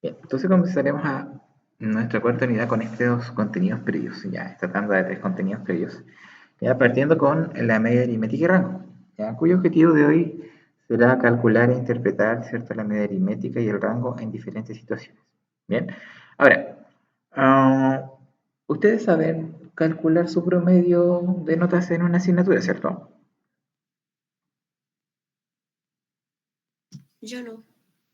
Bien, entonces comenzaremos a nuestra cuarta unidad con estos contenidos previos, ya, esta tanda de 3 contenidos previos, ya partiendo con la media aritmética y rango, ya, cuyo objetivo de hoy será calcular e interpretar, ¿cierto?, la media aritmética y el rango en diferentes situaciones. Bien, ahora, ah, ustedes saben calcular su promedio de notas en una asignatura, ¿cierto? Yo no.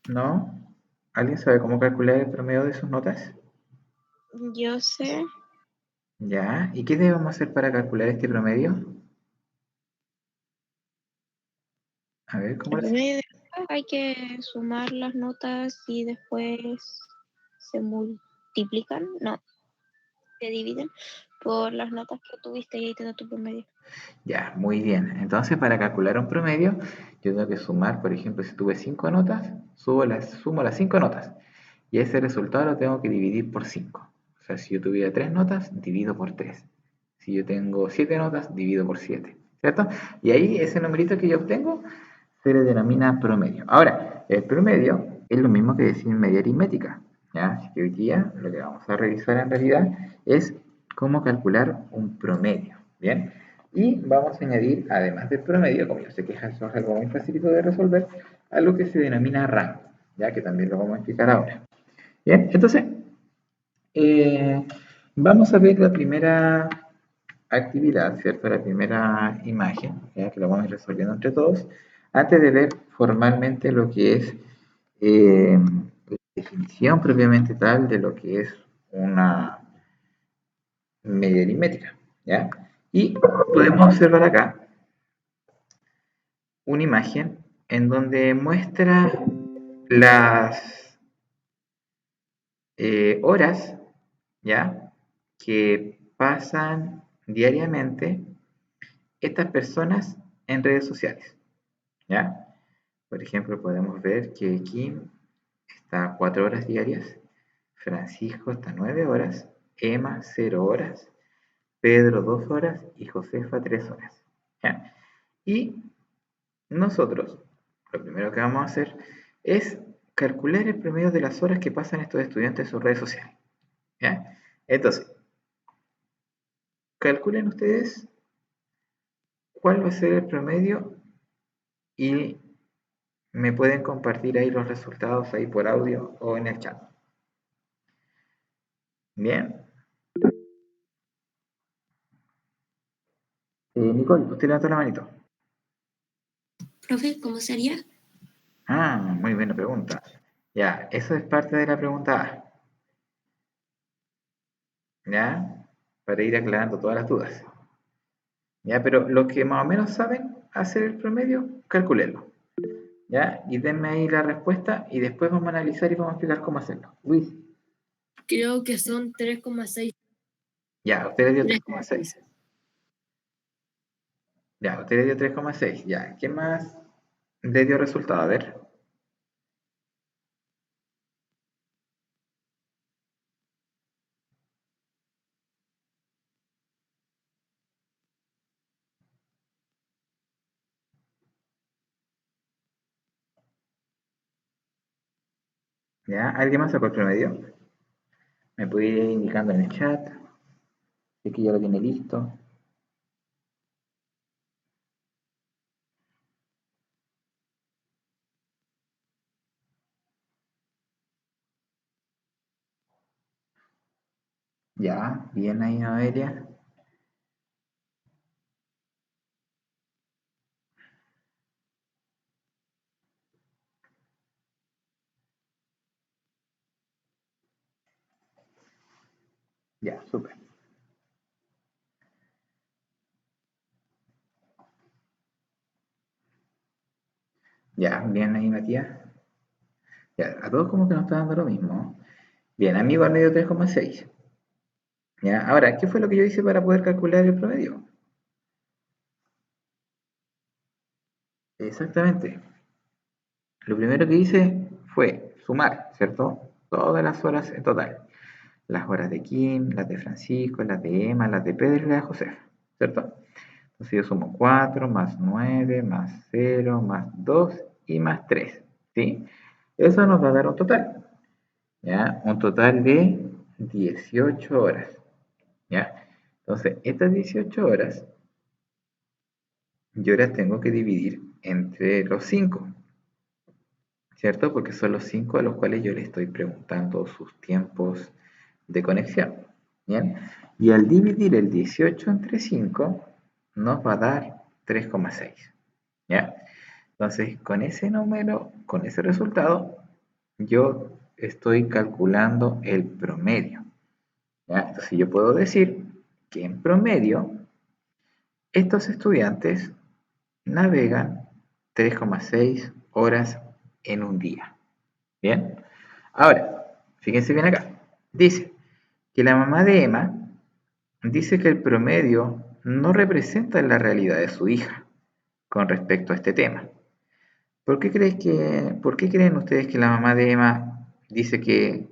¿No? ¿Alguien sabe cómo calcular el promedio de sus notas? Yo sé. Ya, ¿y qué debemos hacer para calcular este promedio? A ver, ¿cómo El lo hacemos? promedio de notas hay que sumar las notas y después se multiplican, no, se dividen por las notas que tuviste y ahí te da tu promedio. Ya, muy bien. Entonces, para calcular un promedio, yo tengo que sumar, por ejemplo, si tuve 5 notas, sumo las 5 notas. Y ese resultado lo tengo que dividir por 5. O sea, si yo tuviera 3 notas, divido por 3. Si yo tengo 7 notas, divido por 7. ¿Cierto? Y ahí ese numerito que yo obtengo se le denomina promedio. Ahora, el promedio es lo mismo que decir media aritmética. ¿Ya? Así que hoy día lo que vamos a revisar en realidad es cómo calcular un promedio. ¿Bien? Y vamos a añadir, además del promedio, como yo sé que eso es algo muy facilito de resolver, algo que se denomina rango, ya que también lo vamos a explicar ahora. Bien, entonces, eh, vamos a ver la primera actividad, ¿cierto? La primera imagen, ¿ya? Que lo vamos a ir resolviendo entre todos, antes de ver formalmente lo que es la definición propiamente tal de lo que es una media aritmética, ¿ya? Y podemos observar acá una imagen en donde muestra las horas, ¿ya?, que pasan diariamente estas personas en redes sociales, ¿ya? Por ejemplo, podemos ver que Kim está 4 horas diarias, Francisco está 9 horas, Emma 0 horas, Pedro 2 horas y Josefa 3 horas, ¿ya? Y nosotros, lo primero que vamos a hacer es calcular el promedio de las horas que pasan estos estudiantes en sus redes sociales, ¿ya? Entonces, calculen ustedes cuál va a ser el promedio y me pueden compartir ahí los resultados ahí por audio o en el chat. Bien. Nicole, usted levantó la manito. Profe, ¿cómo sería? Ah, muy buena pregunta. Ya, eso es parte de la pregunta A. ¿Ya? Para ir aclarando todas las dudas. ¿Ya? Pero los que más o menos saben hacer el promedio, calculenlo. ¿Ya? Y denme ahí la respuesta y después vamos a analizar y vamos a explicar cómo hacerlo. Luis. Creo que son 3,6. Ya, usted le dio 3,6. Ya, usted le dio 3,6. Ya, ¿qué más le dio resultado? A ver. ¿Ya? ¿Alguien más sacó el promedio? ¿Me puede ir indicando en el chat? Si es que ya lo tiene listo. Ya, bien ahí, Noelia. Ya, súper. Ya, bien ahí, Matías. Ya, a todos como que nos está dando lo mismo. Bien, amigo al medio 3,6. Ya, ahora, ¿qué fue lo que yo hice para poder calcular el promedio? Exactamente. Lo primero que hice fue sumar, ¿cierto? Todas las horas en total. Las horas de Kim, las de Francisco, las de Emma, las de Pedro y las de Josefa, ¿cierto? Entonces yo sumo 4 más 9 más 0 más 2 y más 3, ¿sí? Eso nos va a dar un total. ¿ya? Un total de 18 horas, ¿ya? Entonces, estas 18 horas yo las tengo que dividir entre los 5, ¿cierto? Porque son los 5 a los cuales yo le estoy preguntando sus tiempos de conexión, ¿bien? Y al dividir el 18 entre 5, nos va a dar 3,6, ¿ya? Entonces, con ese número, con ese resultado, yo estoy calculando el promedio, ¿ya? Entonces, yo puedo decir que en promedio, estos estudiantes navegan 3,6 horas en un día. ¿Bien? Ahora, fíjense bien acá. Dice que la mamá de Emma dice que el promedio no representa la realidad de su hija con respecto a este tema. ¿Por qué creen ustedes que la mamá de Emma dice que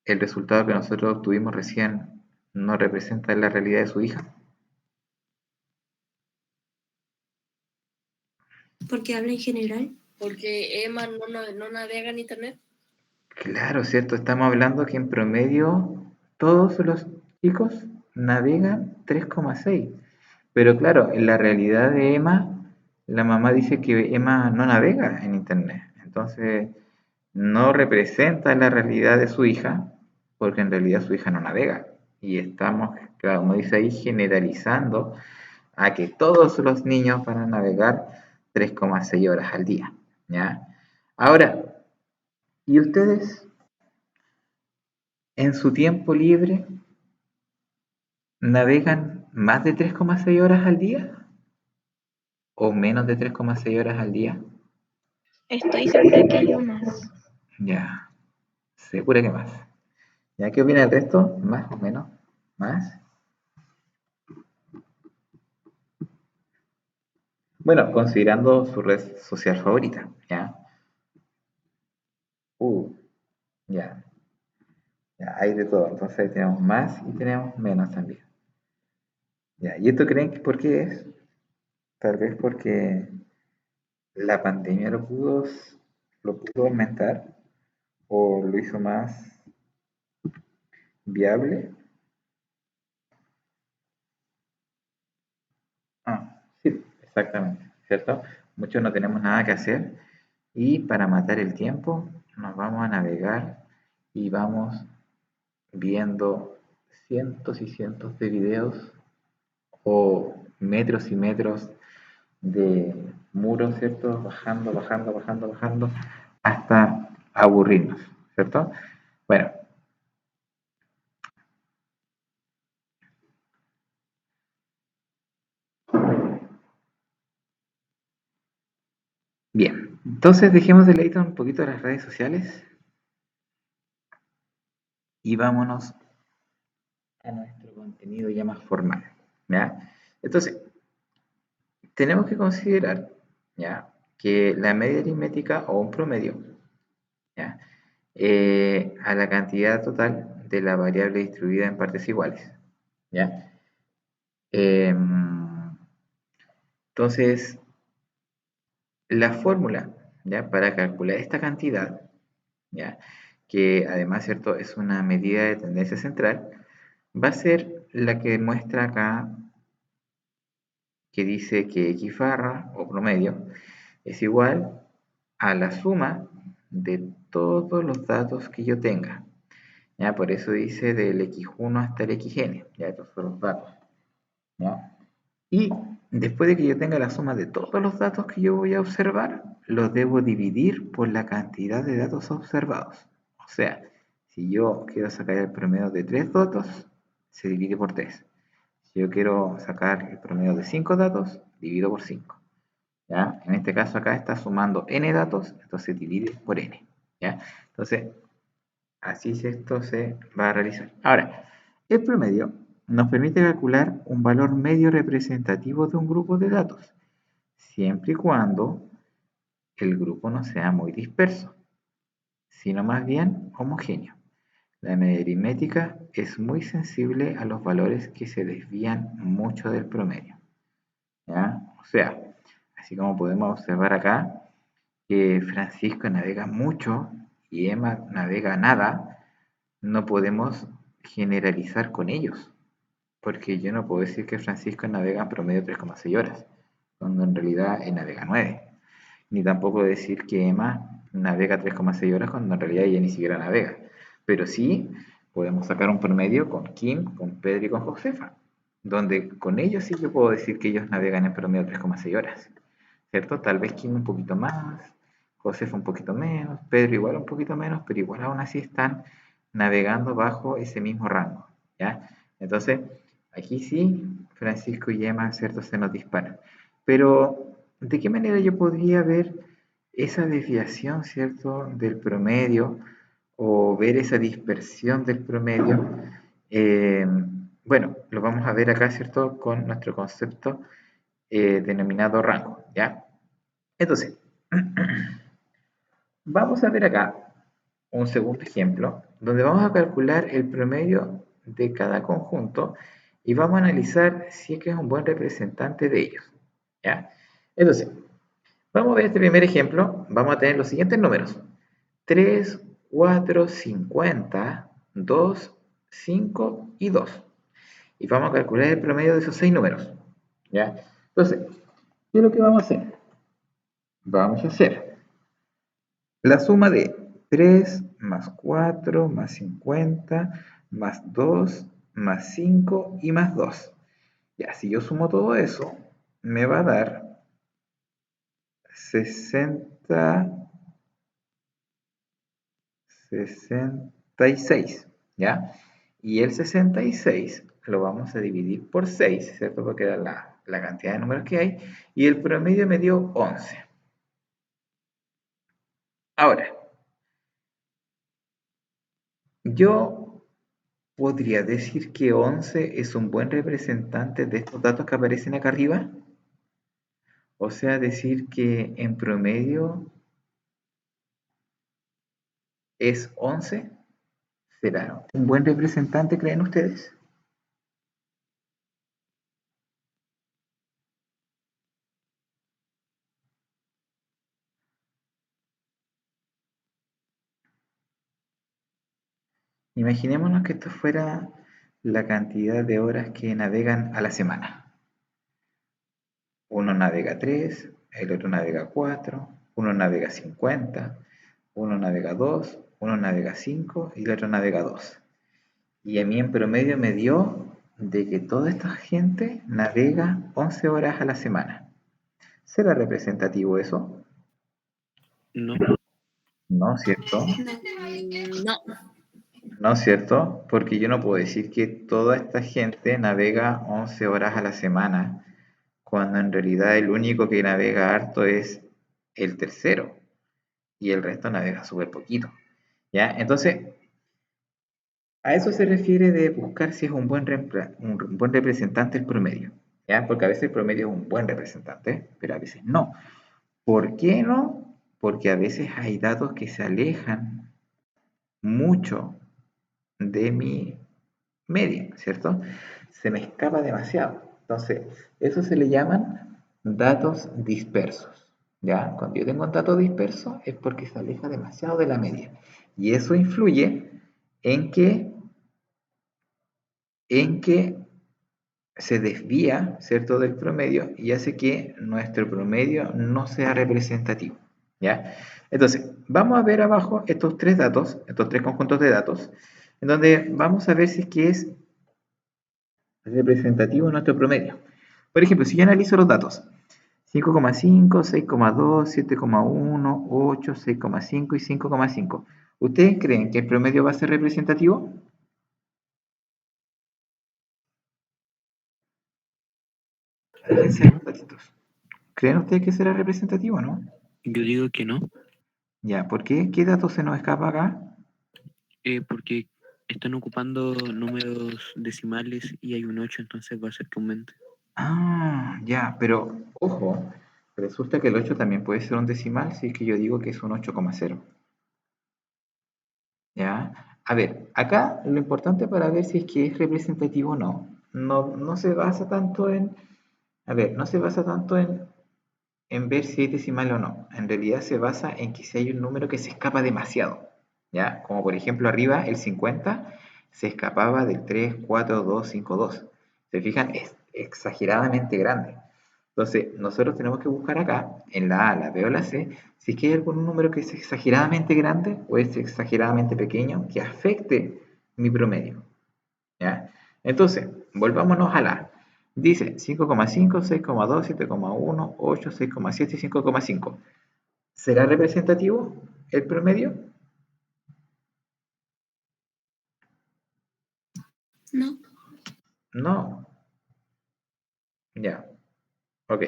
el resultado que nosotros obtuvimos recién no representa la realidad de su hija? Porque habla en general. Porque Emma no navega en internet. Claro, cierto, estamos hablando que en promedio todos los chicos navegan 3,6. Pero claro, en la realidad de Emma, la mamá dice que Emma no navega en internet. Entonces, no representa la realidad de su hija, porque en realidad su hija no navega. Y estamos, claro, como dice ahí, generalizando a que todos los niños van a navegar 3,6 horas al día. ¿Ya? Ahora, ¿y ustedes en su tiempo libre navegan más de 3,6 horas al día? ¿O menos de 3,6 horas al día? Estoy segura que yo más. Ya, segura que más. ¿Ya qué opina el resto? ¿Más o menos? ¿Más? Bueno, considerando su red social favorita, ¿ya? Uh, ya, ya, hay de todo. Entonces ahí tenemos más y tenemos menos también. Ya, ¿y esto creen que por qué es? Tal vez porque la pandemia lo pudo aumentar o lo hizo más viable. Ah, sí, exactamente, ¿cierto? Muchos no tenemos nada que hacer y para matar el tiempo nos vamos a navegar y vamos viendo cientos y cientos de videos o metros y metros de muros, ¿cierto? Bajando, bajando, bajando, bajando hasta aburrirnos, ¿cierto? Bueno, bien. Entonces dejemos de lado un poquito las redes sociales y vámonos a nuestro contenido ya más formal, ¿ya? Entonces, tenemos que considerar, ¿ya? Que la media aritmética o un promedio, ¿ya? A la cantidad total de la variable distribuida en partes iguales, ¿ya? Entonces, la fórmula, ¿ya? Para calcular esta cantidad, ¿ya? Que además, ¿cierto? Es una medida de tendencia central, va a ser la que muestra acá, que dice que x barra o promedio es igual a la suma de todos los datos que yo tenga. ¿Ya? Por eso dice del x1 hasta el xn. Ya, estos son los datos. ¿Ya? Y después de que yo tenga la suma de todos los datos que yo voy a observar, los debo dividir por la cantidad de datos observados. O sea, si yo quiero sacar el promedio de 3 datos, se divide por 3. Si yo quiero sacar el promedio de 5 datos, divido por 5. ¿Ya? En este caso acá está sumando n datos, entonces divide por n. ¿Ya? Entonces, así esto se va a realizar. Ahora, el promedio nos permite calcular un valor medio representativo de un grupo de datos, siempre y cuando el grupo no sea muy disperso, sino más bien homogéneo. La media aritmética es muy sensible a los valores que se desvían mucho del promedio. ¿Ya? O sea, así como podemos observar acá, que Francisco navega mucho y Emma navega nada, no podemos generalizar con ellos, porque yo no puedo decir que Francisco navega en promedio 3,6 horas, cuando en realidad él navega 9, ni tampoco decir que Emma navega 3,6 horas cuando en realidad ella ni siquiera navega, pero sí podemos sacar un promedio con Kim, con Pedro y con Josefa, donde con ellos sí que puedo decir que ellos navegan en promedio 3,6 horas, ¿cierto? Tal vez Kim un poquito más, Josefa un poquito menos, Pedro igual un poquito menos, pero igual aún así están navegando bajo ese mismo rango, ¿ya? Entonces, aquí sí, Francisco y Emma, ¿cierto? Se nos disparan. Pero, ¿de qué manera yo podría ver esa desviación, ¿cierto? Del promedio o ver esa dispersión del promedio? Eh, bueno, lo vamos a ver acá, ¿cierto? Con nuestro concepto denominado rango, ¿ya? Entonces, vamos a ver acá un segundo ejemplo, donde vamos a calcular el promedio de cada conjunto y vamos a analizar si es que es un buen representante de ellos, ¿ya? Entonces, vamos a ver este primer ejemplo, vamos a tener los siguientes números: 3, 4, 50, 2, 5 y 2. Y vamos a calcular el promedio de esos 6 números, ¿ya? Entonces, ¿qué es lo que vamos a hacer? Vamos a hacer la suma de 3 más 4 más 50 más 2 más 5 y más 2. Ya, si yo sumo todo eso, me va a dar 66, ¿ya? Y el 66 lo vamos a dividir por 6, ¿cierto? Porque era la cantidad de números que hay. Y el promedio me dio 11. Ahora, yo podría decir que 11 es un buen representante de estos datos que aparecen acá arriba. O sea, decir que en promedio es 11. ¿Será un buen representante, creen ustedes? Imaginémonos que esto fuera la cantidad de horas que navegan a la semana. Uno navega 3, el otro navega 4, uno navega 50, uno navega 2, uno navega 5 y el otro navega 2. Y a mí en promedio me dio de que toda esta gente navega 11 horas a la semana. ¿Será representativo eso? No. No, ¿cierto? No. No, ¿cierto? Porque yo no puedo decir que toda esta gente navega 11 horas a la semana, cuando en realidad el único que navega harto es el tercero y el resto navega súper poquito, ¿ya? Entonces, a eso se refiere de buscar si es un buen representante el promedio, ¿ya? Porque a veces el promedio es un buen representante, pero a veces no. ¿Por qué no? Porque a veces hay datos que se alejan mucho de mi media, ¿cierto? Se me escapa demasiado. Entonces, eso se le llaman datos dispersos, ¿ya? Cuando yo tengo un dato disperso es porque se aleja demasiado de la media. Y eso influye en que se desvía, ¿cierto?, del promedio y hace que nuestro promedio no sea representativo, ¿ya? Entonces, vamos a ver abajo estos tres datos, estos tres conjuntos de datos, en donde vamos a ver si es que es representativo nuestro promedio. Por ejemplo, si yo analizo los datos, 5,5, 6,2, 7,1, 8, 6,5 y 5,5. ¿Ustedes creen que el promedio va a ser representativo? Fíjense los datitos. ¿Creen ustedes que será representativo o no? Yo digo que no, Ya, ¿por qué? ¿Qué dato se nos escapa acá? porque están ocupando números decimales y hay un 8, entonces va a ser que aumente. Ah, ya, pero ojo, resulta que el 8 también puede ser un decimal si es que yo digo que es un 8,0. ¿Ya? A ver, acá lo importante para ver si es que es representativo o no, no se basa tanto en, a ver, no se basa tanto en ver si es decimal o no. En realidad se basa en que si hay un número que se escapa demasiado. ¿ya? Como por ejemplo arriba el 50 se escapaba del 3, 4, 2, 5, 2. ¿Se fijan? Es exageradamente grande. Entonces, nosotros tenemos que buscar acá, en la A, la B o la C, si es que hay algún número que es exageradamente grande o es exageradamente pequeño que afecte mi promedio. ¿Ya? Entonces, volvámonos a la A. Dice 5,5, 6,2, 7,1, 8, 6,7 y 5,5. ¿Será representativo el promedio? No. No. Ya. Ok.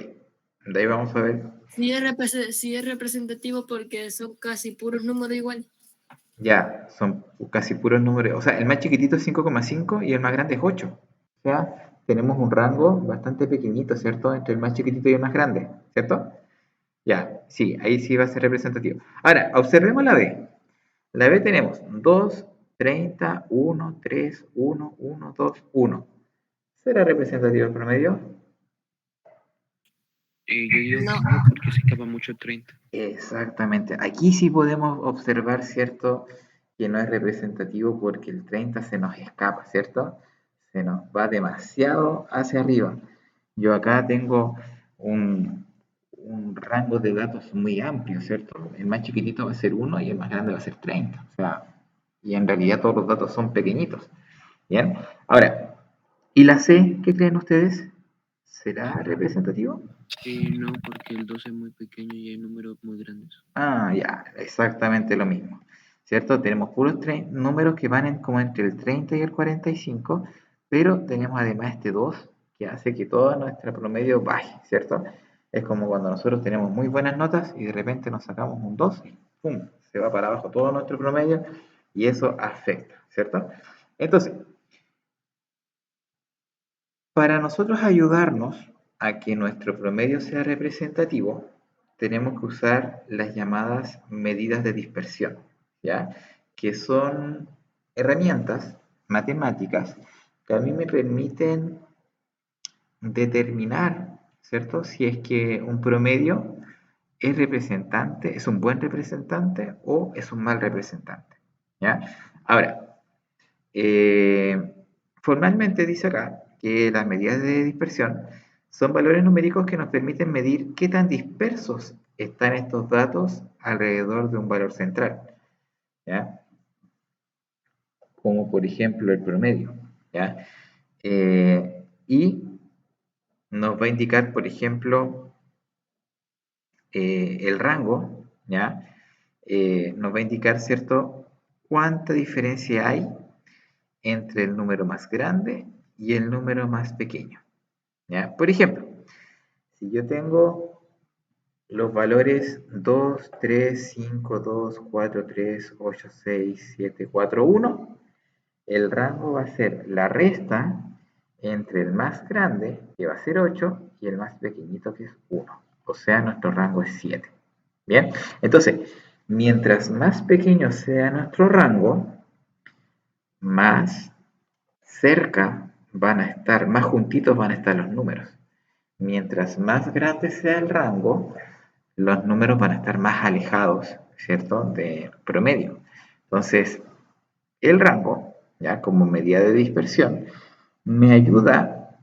De ahí vamos a ver. Sí es representativo porque son casi puros números iguales. Ya, son casi puros números. O sea, el más chiquitito es 5,5 y el más grande es 8. O sea, tenemos un rango bastante pequeñito, ¿cierto? Entre el más chiquitito y el más grande, ¿cierto? Ya, sí, ahí sí va a ser representativo. Ahora, observemos la B. La B tenemos 2, 30, 1, 3, 1, 1, 2, 1. ¿Será representativo el promedio? Yo digo No. que no, porque se escapa mucho el 30. Exactamente. Aquí sí podemos observar, ¿cierto? Que no es representativo porque el 30 se nos escapa, ¿cierto? Se nos va demasiado hacia arriba. Yo acá tengo un rango de datos muy amplio, ¿cierto? El más chiquitito va a ser 1 y el más grande va a ser 30. O sea, y en realidad todos los datos son pequeñitos. ¿Bien? Ahora, ¿y la C? ¿Qué creen ustedes? ¿Será representativo? No, porque el 2 es muy pequeño y hay números muy grandes. Ah, ya, exactamente lo mismo, ¿cierto? Tenemos puros números que van como entre el 30 y el 45, pero tenemos además este 2 que hace que todo nuestro promedio baje, ¿cierto? Es como cuando nosotros tenemos muy buenas notas y de repente nos sacamos un 2 y ¡pum! Se va para abajo todo nuestro promedio y eso afecta, ¿cierto? Entonces, para nosotros ayudarnos a que nuestro promedio sea representativo, tenemos que usar las llamadas medidas de dispersión, ¿ya? Que son herramientas matemáticas que a mí me permiten determinar, ¿cierto? Si es que un promedio es representante, es un buen representante o es un mal representante, ¿ya? Ahora, eh, formalmente dice acá que las medidas de dispersión son valores numéricos que nos permiten medir qué tan dispersos están estos datos alrededor de un valor central, ¿ya? Como por ejemplo el promedio, ¿ya? Y nos va a indicar, por ejemplo, el rango, ¿ya? Nos va a indicar, ¿cierto?, cuánta diferencia hay entre el número más grande y el número más pequeño, ¿ya? Por ejemplo, si yo tengo los valores 2, 3, 5, 2, 4, 3, 8, 6, 7, 4, 1, el rango va a ser la resta entre el más grande, que va a ser 8, y el más pequeñito, que es 1. O sea, nuestro rango es 7. Bien, entonces, mientras más pequeño sea nuestro rango, más cerca van a estar, más juntitos van a estar los números. Mientras más grande sea el rango, los números van a estar más alejados, ¿cierto?, de promedio. Entonces, el rango, ya como medida de dispersión, me ayuda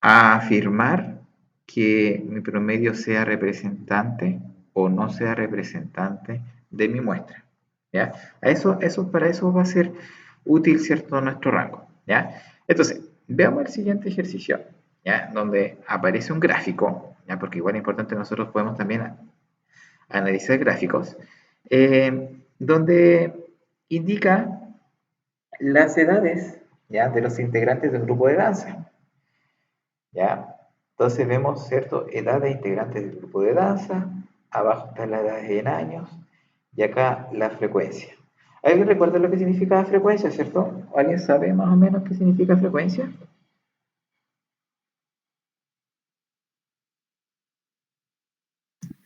a afirmar que mi promedio sea representante o no sea representante de mi muestra, ¿ya? Para eso va a ser útil, ¿cierto?, nuestro rango, ¿ya? Entonces, veamos el siguiente ejercicio, ¿ya? Donde aparece un gráfico, ¿ya? Porque igual es importante, nosotros podemos también analizar gráficos, donde indica las edades, ¿ya?, de los integrantes del grupo de danza, ¿ya? Entonces vemos, ¿cierto?, edad de integrantes del grupo de danza, abajo está la edad en años, y acá la frecuencia. ¿Alguien recuerda lo que significa frecuencia, cierto? ¿Alguien sabe más o menos qué significa frecuencia?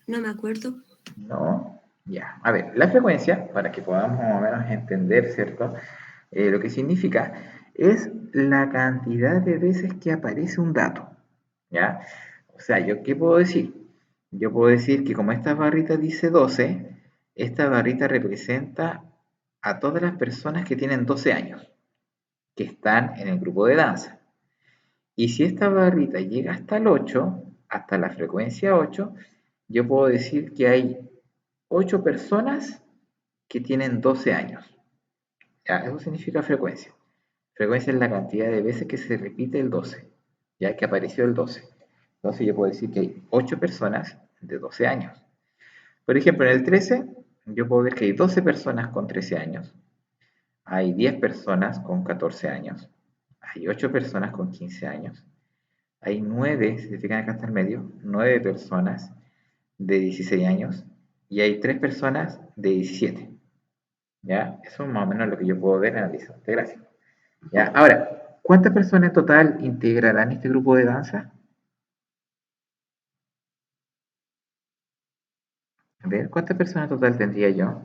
No me acuerdo. No, ya. A ver, la frecuencia, para que podamos más o menos entender, ¿cierto? Lo que significa es la cantidad de veces que aparece un dato, ¿ya? O sea, ¿yo qué puedo decir? Yo puedo decir que como esta barrita dice 12, esta barrita representa a todas las personas que tienen 12 años, que están en el grupo de danza. Y si esta barrita llega hasta el 8, hasta la frecuencia 8, yo puedo decir que hay 8 personas que tienen 12 años. Ya, eso significa frecuencia. Frecuencia es la cantidad de veces que se repite el 12, ya que apareció el 12. Entonces yo puedo decir que hay 8 personas de 12 años. Por ejemplo, en el 13, yo puedo ver que hay 12 personas con 13 años, hay 10 personas con 14 años, hay 8 personas con 15 años, hay 9, si se fijan acá hasta el medio, 9 personas de 16 años y hay 3 personas de 17. ¿Ya? Eso es más o menos lo que yo puedo ver analizando este gráfico. ¿Ya? Ahora, ¿cuántas personas en total integrarán este grupo de danza? A ver, ¿cuántas personas en total tendría yo?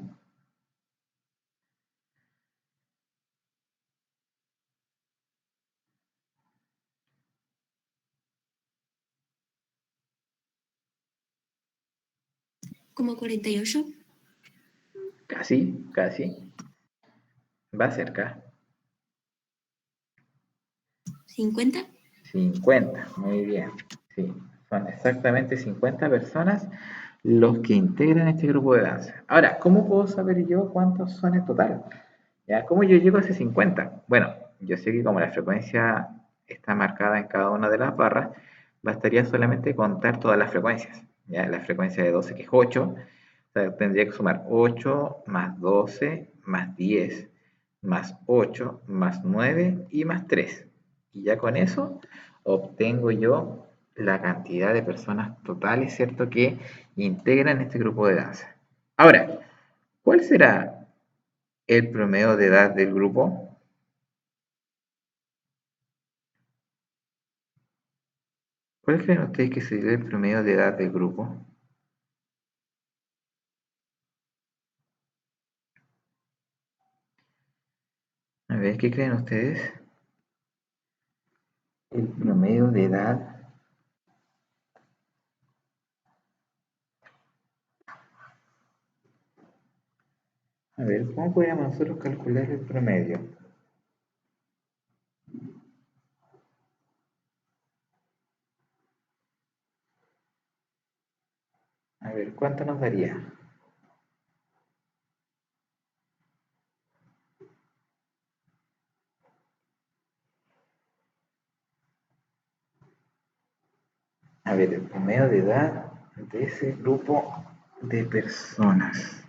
Como 48. Casi, casi. Va cerca. 50. 50, muy bien. Sí, son exactamente 50 personas los que integran este grupo de danza. Ahora, ¿cómo puedo saber yo cuántos son en total? ¿Ya? ¿Cómo yo llego a ese 50? Bueno, yo sé que como la frecuencia está marcada en cada una de las barras, bastaría solamente contar todas las frecuencias. ¿Ya? La frecuencia de 12, que es 8, o sea, tendría que sumar 8 más 12 más 10 más 8 más 9 y más 3. Y ya con eso obtengo yo la cantidad de personas totales, ¿cierto?, que integran este grupo de danza. Ahora, ¿cuál será el promedio de edad del grupo? ¿Cuál creen ustedes que sería el promedio de edad del grupo? A ver, ¿qué creen ustedes? El promedio de edad. A ver, ¿cómo podríamos nosotros calcular el promedio? A ver, ¿cuánto nos daría? A ver, el promedio de edad de ese grupo de personas.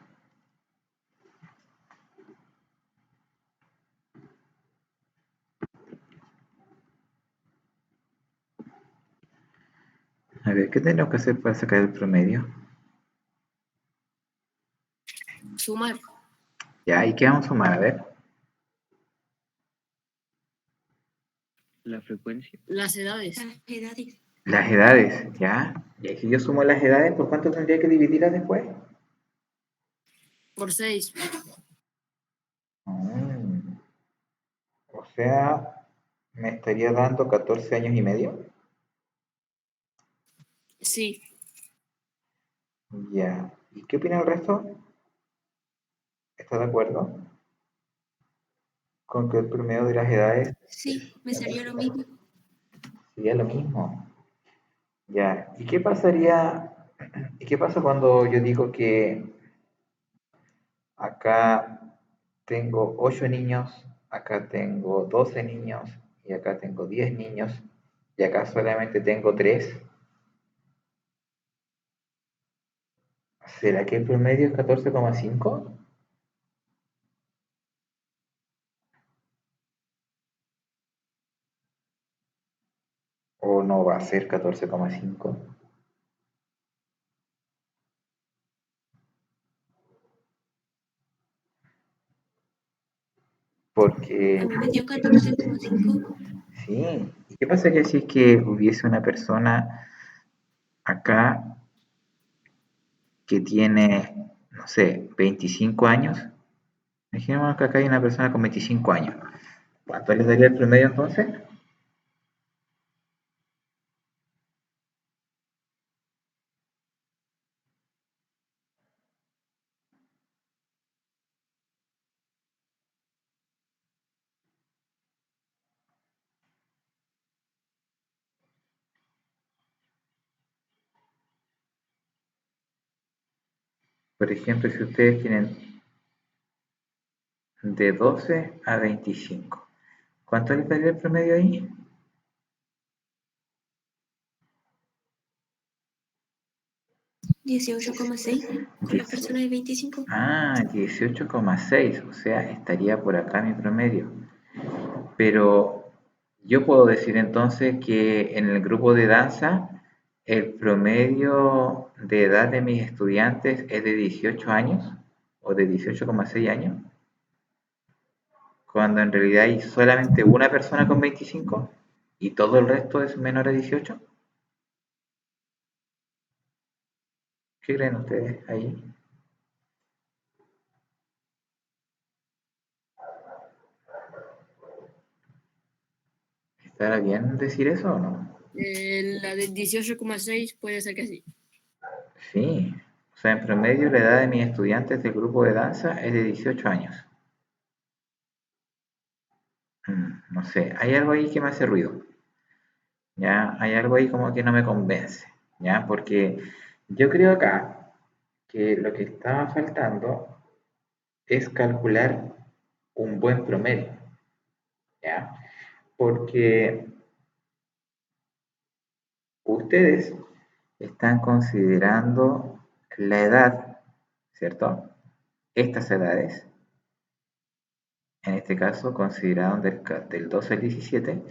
A ver, ¿qué tenemos que hacer para sacar el promedio? Sumar. Ya, ¿y qué vamos a sumar? A ver. La frecuencia. Las edades. Las edades. Las edades, ¿ya? Y si yo sumo las edades, ¿por cuánto tendría que dividirlas después? Por 6. Mm, o sea, me estaría dando 14 años y medio. Sí. Ya. ¿Y qué opina el resto? ¿Está de acuerdo con que el promedio de las edades Sí, me salió lo mismo. sería lo mismo? Ya. ¿Y qué pasaría? ¿Y qué pasa cuando yo digo que acá tengo 8 niños, acá tengo 12 niños y acá tengo 10 niños y acá solamente tengo 3? ¿Será que el promedio es 14,5? ¿O no va a ser 14,5? A Porque, mí me dio 14,5. sí, ¿y qué pasaría si es que hubiese una persona acá que tiene, no sé, 25 años? Imaginemos que acá hay una persona con 25 años. ¿Cuánto les daría el promedio entonces? Por ejemplo, si ustedes tienen de 12 a 25, ¿cuánto les daría el promedio ahí? 18,6 con las personas de 25. Ah, 18,6, o sea, estaría por acá mi promedio. Pero yo puedo decir entonces que en el grupo de danza el promedio de edad de mis estudiantes es de 18 años o de 18,6 años, cuando en realidad hay solamente una persona con 25 y todo el resto es menor a 18. ¿Qué creen ustedes ahí? ¿Estará bien decir eso o no? La de 18,6 puede ser que sí. Sí, o sea, en promedio la edad de mis estudiantes del grupo de danza es de 18 años. No sé, hay algo ahí que me hace ruido. ¿Ya? Hay algo ahí como que no me convence, ¿ya? Porque yo creo acá que lo que estaba faltando es calcular un buen promedio, ¿ya? Porque ustedes están considerando la edad, ¿cierto? Estas edades, en este caso, consideraron del 12 al 17,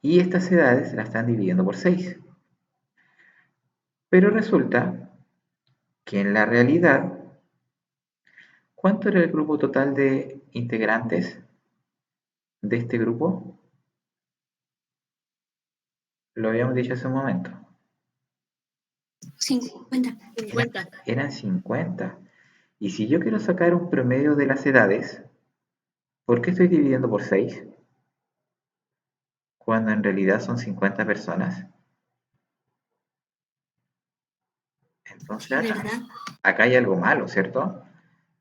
y estas edades las están dividiendo por 6. Pero resulta que en la realidad, ¿cuánto era el grupo total de integrantes de este grupo? Lo habíamos dicho hace un momento. 50. Eran 50. Y si yo quiero sacar un promedio de las edades, ¿por qué estoy dividiendo por 6? Cuando en realidad son 50 personas. Entonces acá hay algo malo, ¿cierto?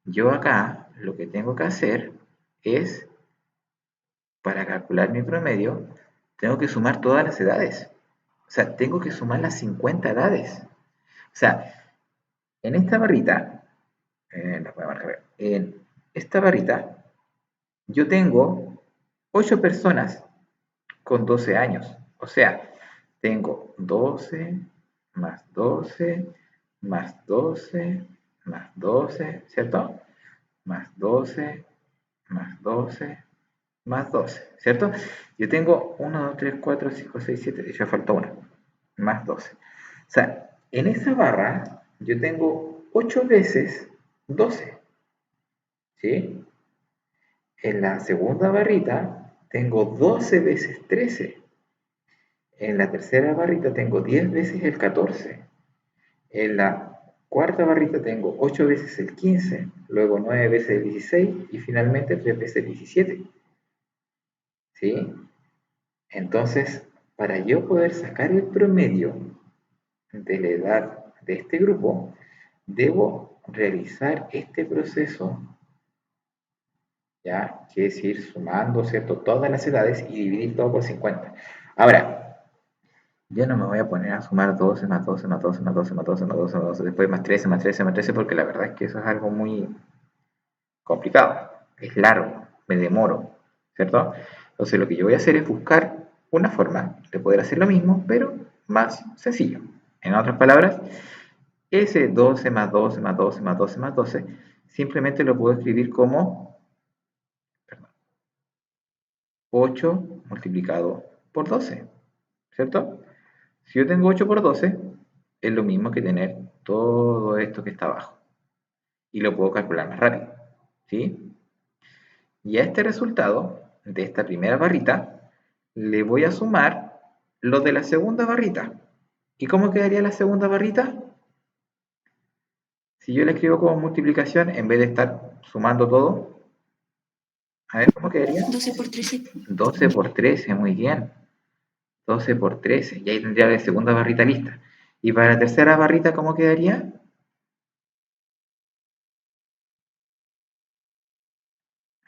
Yo acá lo que tengo que hacer es, para calcular mi promedio, tengo que sumar todas las edades. O sea, tengo que sumar las 50 edades. O sea, en esta barrita, la voy a marcar, en esta barrita, yo tengo 8 personas con 12 años. O sea, tengo 12 más 12 más 12 más 12, ¿cierto? Más 12 más 12 más 12, ¿cierto? Yo tengo 1, 2, 3, 4, 5, 6, 7, ya falta una, más 12. O sea, en esa barra yo tengo 8 veces 12, ¿sí? En la segunda barrita tengo 12 veces 13. En la tercera barrita tengo 10 veces el 14. En la cuarta barrita tengo 8 veces el 15, luego 9 veces el 16 y finalmente 3 veces el 17. ¿Sí? Entonces, para yo poder sacar el promedio de la edad de este grupo, debo realizar este proceso, ¿ya? Que es ir sumando, ¿cierto? Todas las edades y dividir todo por 50. Ahora, yo no me voy a poner a sumar 12 más 12 más 12 más 12 más 12 más 12 más 12, después más 13 más 13 más 13, porque la verdad es que eso es algo muy complicado, es largo, me demoro, ¿cierto? Entonces lo que yo voy a hacer es buscar una forma de poder hacer lo mismo, pero más sencillo. En otras palabras, ese 12 más 12 más 12 más 12 más 12, simplemente lo puedo escribir como 8 multiplicado por 12, ¿cierto? Si yo tengo 8 por 12, es lo mismo que tener todo esto que está abajo. Y lo puedo calcular más rápido, ¿sí? Y a este resultado de esta primera barrita le voy a sumar lo de la segunda barrita. ¿Y cómo quedaría la segunda barrita? Si yo la escribo como multiplicación, en vez de estar sumando todo, a ver cómo quedaría. 12 por 13. 12 por 13, muy bien. 12 por 13, y ahí tendría la segunda barrita lista. Y para la tercera barrita, ¿cómo quedaría?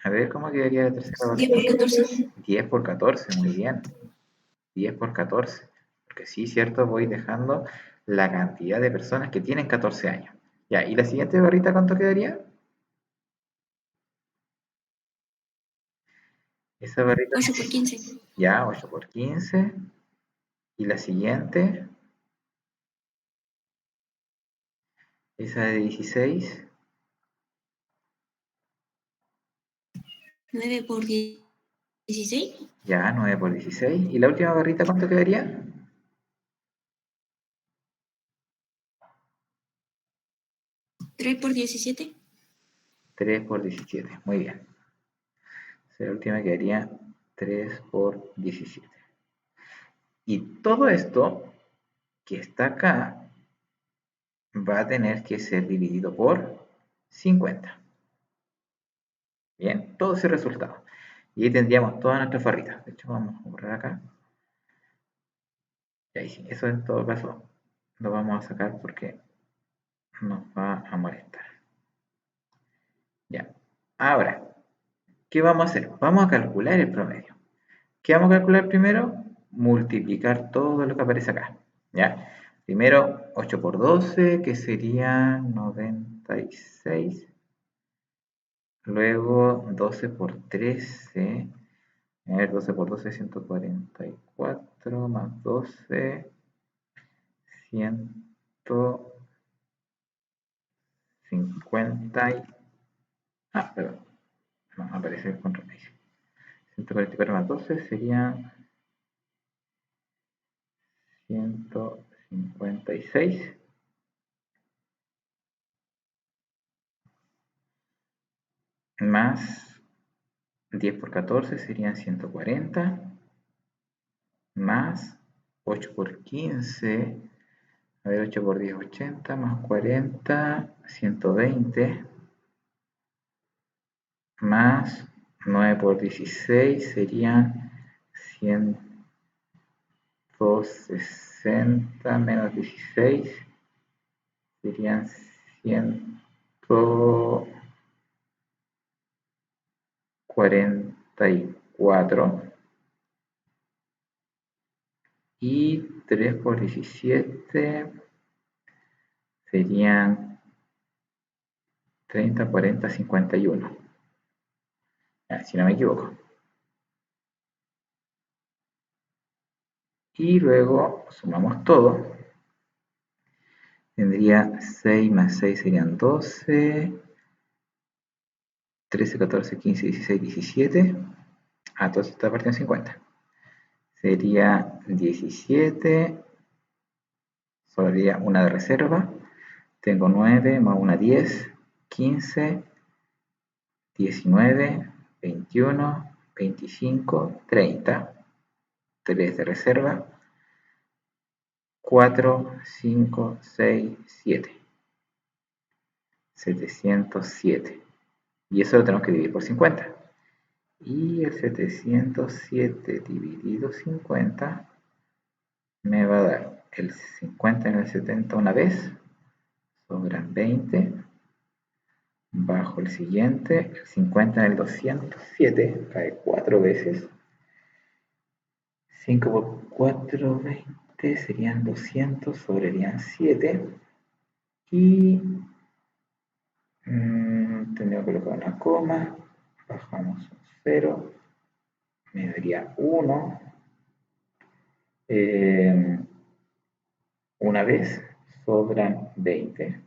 A ver, ¿cómo quedaría la tercera barrita? 10 por 14. 10 por 14, muy bien. 10 por 14. Porque sí, cierto, voy dejando la cantidad de personas que tienen 14 años. Ya, ¿y la siguiente barrita cuánto quedaría? Esa barrita, 8 por 15. ya, 8 por 15. Y la siguiente, esa de 16, 9 por 16. ya, 9 por 16. ¿Y la última barrita cuánto quedaría? 3 por 17. 3 por 17, muy bien. La última quedaría 3 por 17. Y todo esto que está acá va a tener que ser dividido por 50. Bien, todo ese resultado. Y ahí tendríamos todas nuestras barritas. De hecho, vamos a borrar acá. Y ahí sí, eso en todo caso lo vamos a sacar porque nos va a molestar. Ya. Ahora, ¿qué vamos a hacer? Vamos a calcular el promedio. ¿Qué vamos a calcular primero? Multiplicar todo lo que aparece acá. ¿Ya? Primero 8 por 12, que sería 96. Luego 12 por 13. A ver, 12 por 12, 144 más 12, 150. Perdón, no aparece el control. 144 más 12 sería 156. Más 10 por 14 serían 140. Más 8 por 15. A ver, 8 por 10, 80. Más 40, 120. Más 9 por 16 serían 160 menos 16 serían 144. Y 3 por 17 serían 30, 40, 51. Si no me equivoco. Y luego sumamos todo. Tendría 6 más 6 serían 12. 13, 14, 15, 16, 17. Entonces esta parte en 50. Sería 17. Sobraría una de reserva. Tengo 9 más una 10. 15. 19. 21. 25. 30. 3 de reserva. 4, 5, 6, 7. 707. Y eso lo tenemos que dividir por 50. Y el 707 dividido 50 me va a dar el 50 en el 70 una vez, sobran 20, bajo el siguiente, el 50 en el 207, cae 4 veces, 5 por 4, 20, serían 200, sobrarían 7, y tendría que colocar una coma, bajamos un 0, me daría 1, una vez, sobran 20,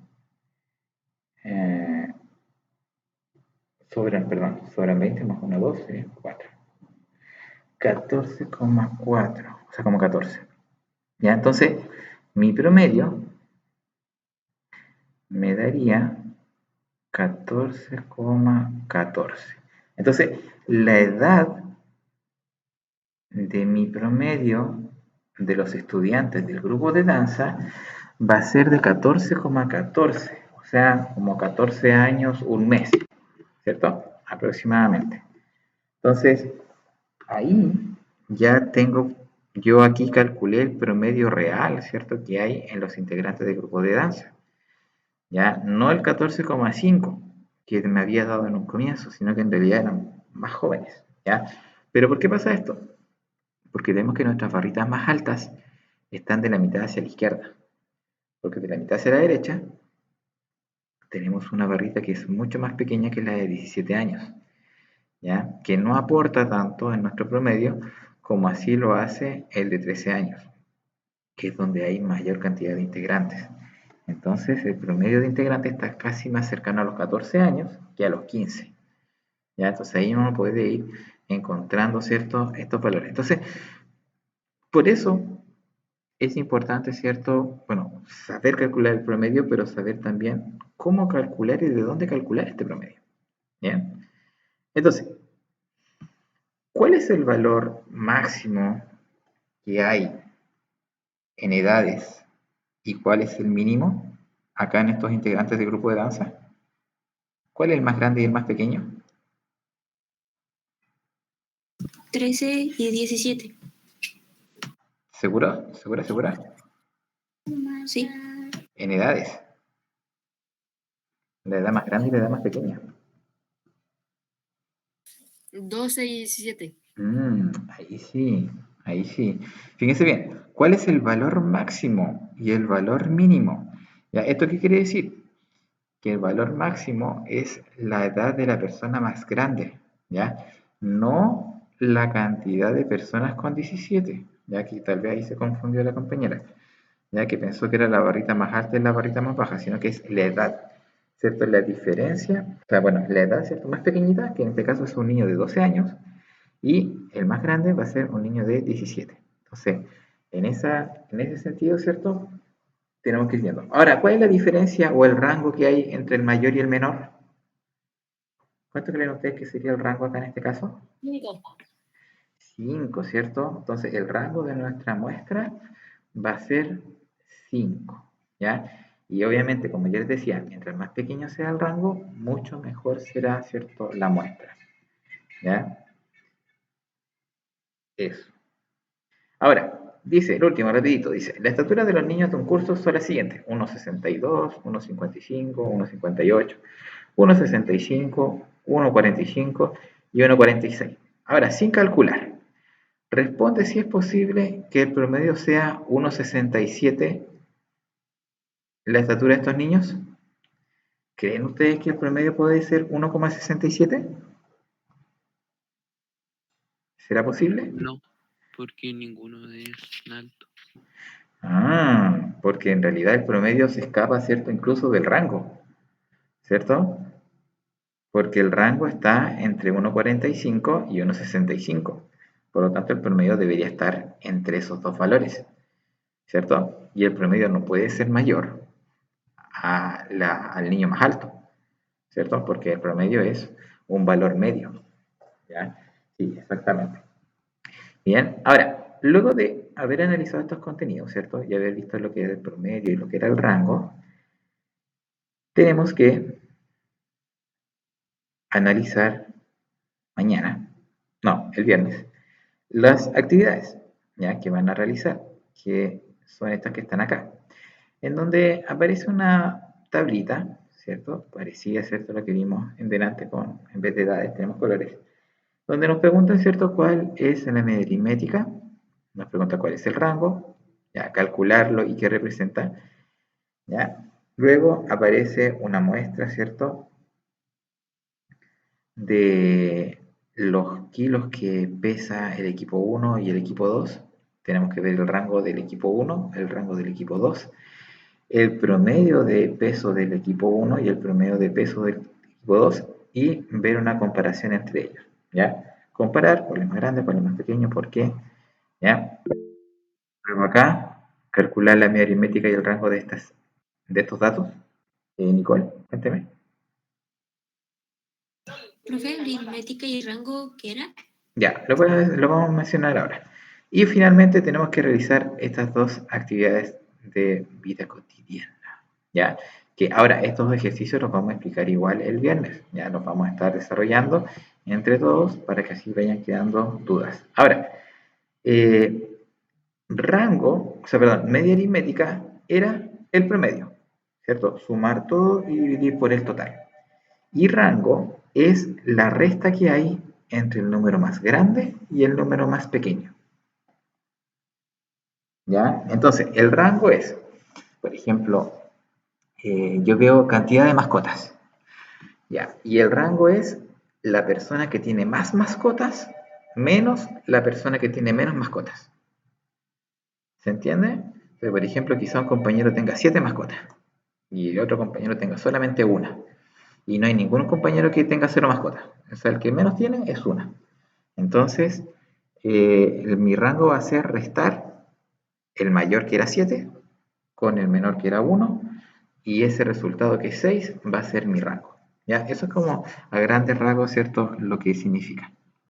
sobran 20 más 1, 12, 4. 14,4, o sea, como 14. ¿Ya? Entonces, mi promedio me daría 14,14. Entonces, la edad de mi promedio de los estudiantes del grupo de danza va a ser de 14,14, o sea, como 14 años, un mes, ¿cierto? Aproximadamente. Entonces, ahí ya tengo, yo aquí calculé el promedio real, ¿cierto? Que hay en los integrantes del grupo de danza. Ya, no el 14,5 que me había dado en un comienzo, sino que en realidad eran más jóvenes, ¿ya? Pero ¿por qué pasa esto? Porque vemos que nuestras barritas más altas están de la mitad hacia la izquierda, porque de la mitad hacia la derecha tenemos una barrita que es mucho más pequeña que la de 17 años, ¿ya? Que no aporta tanto en nuestro promedio como así lo hace el de 13 años, que es donde hay mayor cantidad de integrantes. Entonces, el promedio de integrantes está casi más cercano a los 14 años que a los 15. ¿Ya? Entonces, ahí uno puede ir encontrando, ¿cierto?, estos valores. Entonces, por eso es importante, ¿cierto?, bueno, saber calcular el promedio, pero saber también cómo calcular y de dónde calcular este promedio. ¿Bien? Entonces, ¿cuál es el valor máximo que hay en edades y cuál es el mínimo acá en estos integrantes del grupo de danza? ¿Cuál es el más grande y el más pequeño? 13 y 17. ¿Seguro? ¿Segura? ¿Segura? Sí. En edades. La edad más grande y la edad más pequeña. 12 y 17. Ahí sí, ahí sí. Fíjense bien, ¿cuál es el valor máximo y el valor mínimo? ¿Ya? ¿Esto qué quiere decir? Que el valor máximo es la edad de la persona más grande, ¿ya? No la cantidad de personas con 17, ya que tal vez ahí se confundió la compañera, ya que pensó que era la barrita más alta y la barrita más baja, sino que es la edad, ¿cierto? La diferencia, o sea, bueno, la edad, ¿cierto?, más pequeñita, que en este caso es un niño de 12 años, y el más grande va a ser un niño de 17. Entonces, en ese sentido, ¿cierto?, tenemos que ir viendo. Ahora, ¿cuál es la diferencia o el rango que hay entre el mayor y el menor? ¿Cuánto creen ustedes que sería el rango acá en este caso? 5, ¿cierto? Entonces, el rango de nuestra muestra va a ser 5, ¿ya? Y obviamente, como ya les decía, mientras más pequeño sea el rango, mucho mejor será, ¿cierto?, la muestra, ¿ya? Eso. Ahora, dice, el último, rapidito, dice, la estatura de los niños de un curso son las siguientes: 1,62, 1,55, 1,58, 1,65, 1,45 y 1,46. Ahora, sin calcular, responde si es posible que el promedio sea 1,67 la estatura de estos niños. ¿Creen ustedes que el promedio puede ser 1,67? ¿Será posible? No, porque ninguno es alto. Porque en realidad el promedio se escapa, ¿cierto?, incluso del rango, ¿cierto? Porque el rango está entre 1,45 y 1,65. Por lo tanto, el promedio debería estar entre esos dos valores, ¿cierto? Y el promedio no puede ser mayor al niño más alto, ¿cierto? Porque el promedio es un valor medio, ¿ya? Sí, exactamente. Bien, ahora, luego de haber analizado estos contenidos, ¿cierto?, y haber visto lo que era el promedio y lo que era el rango, tenemos que analizar mañana, no, el viernes, las actividades, ¿ya?, que van a realizar, que son estas que están acá, en donde aparece una tablita, ¿cierto?, parecida, ¿cierto?, la que vimos en delante, en vez de edades tenemos colores, donde nos preguntan, ¿cierto?, cuál es la media aritmética, nos pregunta cuál es el rango, ya, calcularlo y qué representa, ¿ya? Luego aparece una muestra, ¿cierto?, de los kilos que pesa el equipo 1 y el equipo 2. Tenemos que ver el rango del equipo 1, el rango del equipo 2, el promedio de peso del equipo 1 y el promedio de peso del equipo 2, y ver una comparación entre ellos, ¿ya? Comparar cuál es más grande, cuál es más pequeño, por qué, ¿ya? Luego acá, calcular la media aritmética y el rango de estos datos. Nicole, cuénteme. Profe, aritmética y rango, ¿qué era? Ya, lo vamos a mencionar ahora. Y finalmente tenemos que realizar estas dos actividades de vida cotidiana, ¿ya? Que ahora estos ejercicios los vamos a explicar igual el viernes, ya los vamos a estar desarrollando entre todos para que así vayan quedando dudas. Ahora, media aritmética era el promedio, ¿cierto? Sumar todo y dividir por el total. Y rango es la resta que hay entre el número más grande y el número más pequeño. ¿Ya? Entonces, el rango es, por ejemplo, yo veo cantidad de mascotas. Ya, y el rango es la persona que tiene más mascotas menos la persona que tiene menos mascotas. ¿Se entiende? Pero, por ejemplo, quizá un compañero tenga 7 mascotas y el otro compañero tenga solamente una. Y no hay ningún compañero que tenga 0 mascotas. O sea, el que menos tiene es una. Entonces, mi rango va a ser restar el mayor que era 7 con el menor que era 1 y ese resultado que es 6 va a ser mi rango. ¿Ya? Eso es como a grandes rasgos, ¿cierto? Lo que significa.